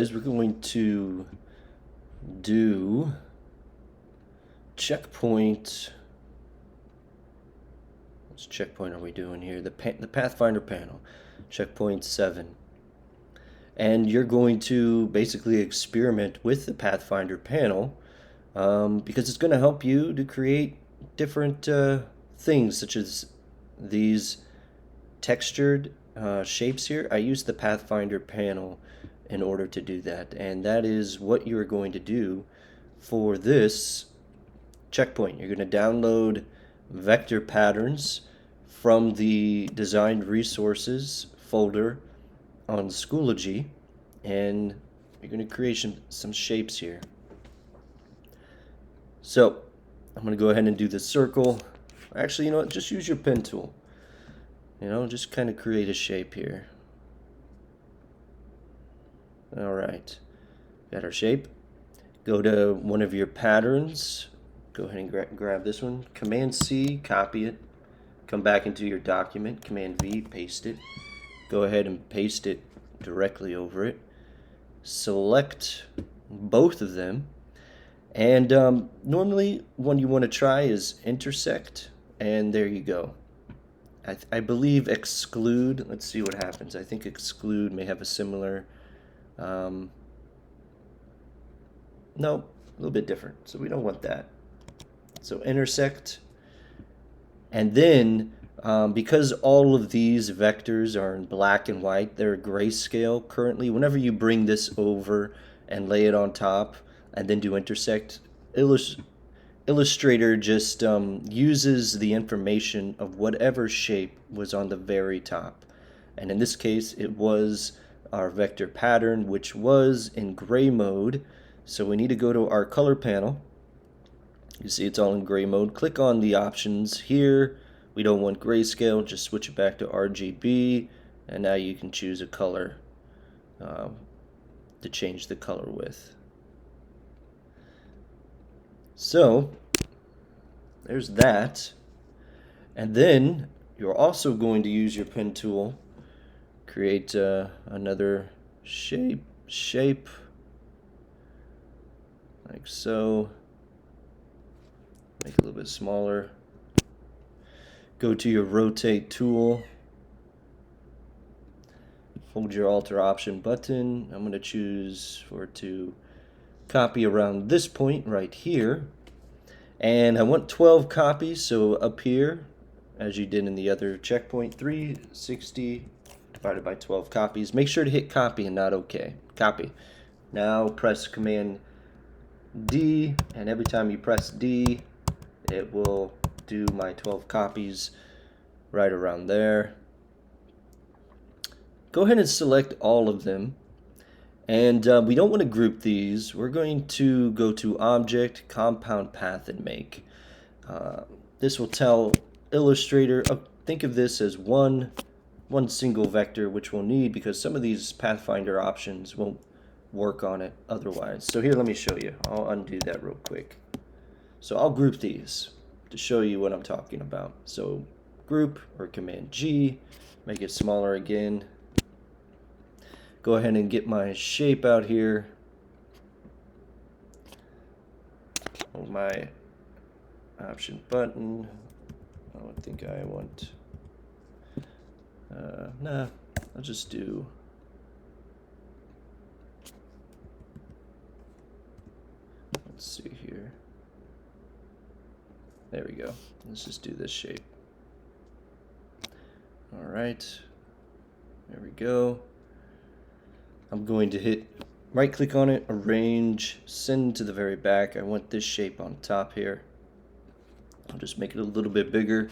Is we're going to do checkpoint. Which checkpoint are we doing here? The Pathfinder panel, checkpoint 7. And you're going to basically experiment with the Pathfinder panel because it's going to help you to create different things, such as these textured shapes here. I use the Pathfinder panel in order to do that, and that is what you're going to do for this checkpoint. You're going to download vector patterns from the designed resources folder on Schoology, and you're going to create some shapes here. So I'm going to go ahead and do the circle. Actually, you know what, just use your pen tool. Just kind of create a shape here. Alright, got our shape. Go to one of your patterns. Go ahead and grab this one. Command C, copy it. Come back into your document. Command V, paste it. Go ahead and paste it directly over it. Select both of them. And normally one you want to try is intersect. And there you go. I believe exclude. Let's see what happens. I think exclude may have a similar... no, a little bit different. So we don't want that. So intersect. And then, because all of these vectors are in black and white, they're grayscale currently. Whenever you bring this over and lay it on top and then do intersect, Illustrator just uses the information of whatever shape was on the very top. And in this case, it was our vector pattern, which was in gray mode. So we need to go to our color panel. You see it's all in gray mode. Click on the options here. We don't want grayscale, just switch it back to RGB, and now you can choose a color to change the color with. So there's that. And then you're also going to use your pen tool, create another shape like so. Make it a little bit smaller. Go to your rotate tool. Hold your Alt or Option button. I'm going to choose for it to copy around this point right here. And I want 12 copies, so up here, as you did in the other checkpoint, 360 divided by 12 copies. Make sure to hit copy and not OK. Copy. Now press Command D, and every time you press D, it will do my 12 copies right around there. Go ahead and select all of them. And we don't want to group these. We're going to go to Object, Compound Path, and Make. This will tell Illustrator, think of this as one single vector, which we'll need because some of these Pathfinder options won't work on it otherwise. So here, let me show you. I'll undo that real quick. So I'll group these to show you what I'm talking about. So group or Command G, make it smaller again. Go ahead and get my shape out here. Hold my Option button. I think I want, nah, I'll just do, let's see here. There we go. Let's just do this shape. All right, there we go. I'm going to hit right click on it, arrange, send to the very back. I want this shape on top here. I'll just make it a little bit bigger.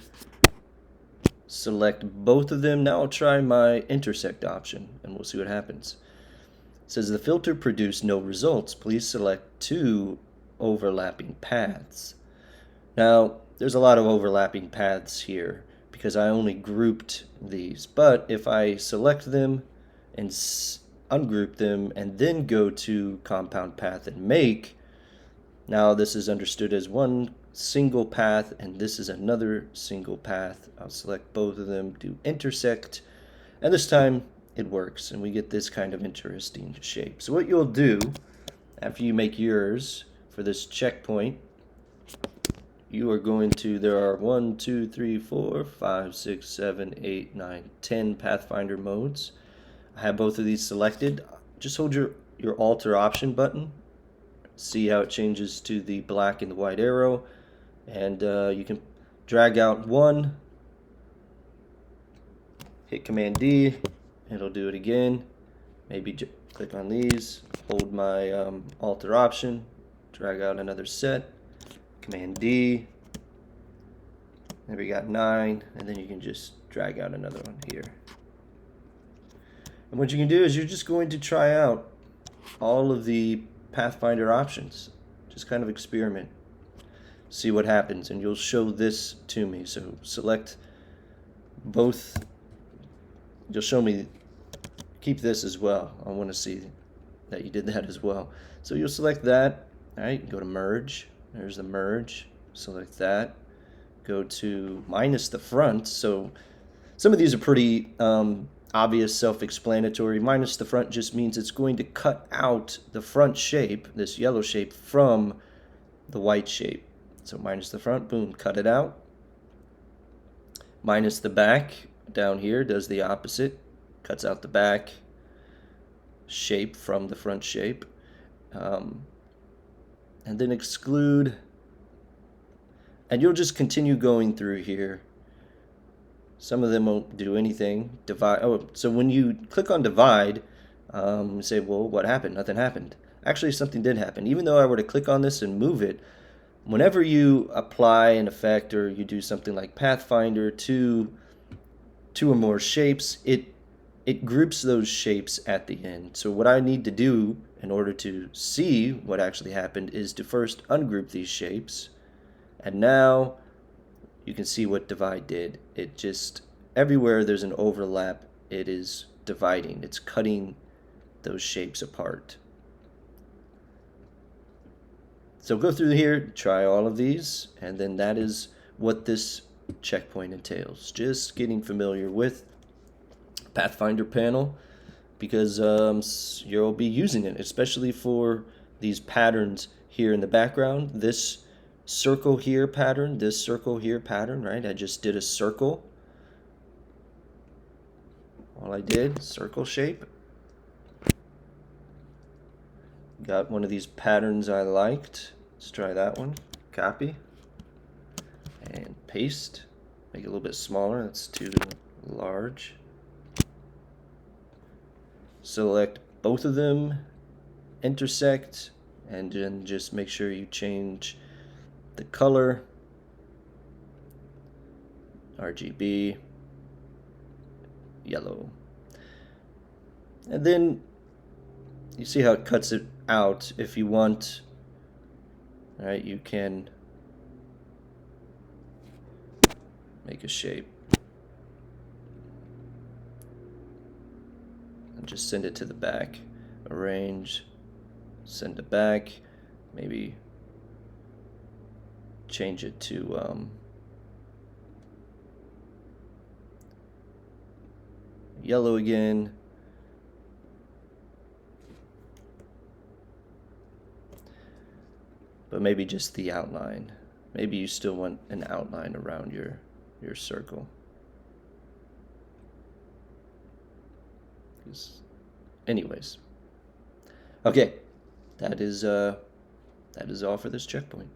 Select both of them. Now I'll try my intersect option and we'll see what happens. It says the filter produced no results. Please select 2 overlapping paths. Now there's a lot of overlapping paths here because I only grouped these, but if I select them and ungroup them and then go to Compound Path and Make, now this is understood as one single path and this is another single path. I'll select both of them, do intersect, and this time it works, and we get this kind of interesting shape. So what you'll do after you make yours for this checkpoint, you are going to, there are 1, 2, 3, 4, 5, 6, 7, 8, 9, 10 Pathfinder modes. I have both of these selected. Just hold your Alt or Option button. See how it changes to the black and the white arrow. And you can drag out one, hit Command D, it'll do it again. Maybe click on these, hold my Alt or Option, drag out another set, Command D. There we got 9, and then you can just drag out another one here. And what you can do is you're just going to try out all of the Pathfinder options. Just kind of experiment. See what happens, and you'll show this to me. So select both. You'll show me, keep this as well. I want to see that you did that as well. So you'll select that. All right, go to merge. There's the merge. Select that. Go to minus the front. So some of these are pretty obvious, self-explanatory. Minus the front just means it's going to cut out the front shape, this yellow shape, from the white shape. So minus the front, boom, cut it out. Minus the back down here does the opposite, cuts out the back shape from the front shape. And then exclude, and you'll just continue going through here. Some of them won't do anything. Divide. Oh, so when you click on divide, you say, well, what happened? Nothing happened. Actually, something did happen. Even though I were to click on this and move it, whenever you apply an effect or you do something like Pathfinder to two or more shapes, it groups those shapes at the end. So what I need to do in order to see what actually happened is to first ungroup these shapes. And now you can see what divide did. It just, everywhere there's an overlap, it is dividing. It's cutting those shapes apart. So go through here, try all of these, and then that is what this checkpoint entails. Just getting familiar with Pathfinder panel, because you'll be using it, especially for these patterns here in the background. This circle here pattern, this circle here pattern, right? I just did a circle. All I did, circle shape. Got one of these patterns I liked. Let's try that one. Copy and paste. Make it a little bit smaller. That's too large. Select both of them, intersect, and then just make sure you change the color, RGB, yellow. And then you see how it cuts it out. If you want, all right, you can make a shape and just send it to the back. Arrange, send it back, maybe change it to yellow again. But maybe just the outline. Maybe you still want an outline around your circle. Anyways. Okay. That is all for this checkpoint.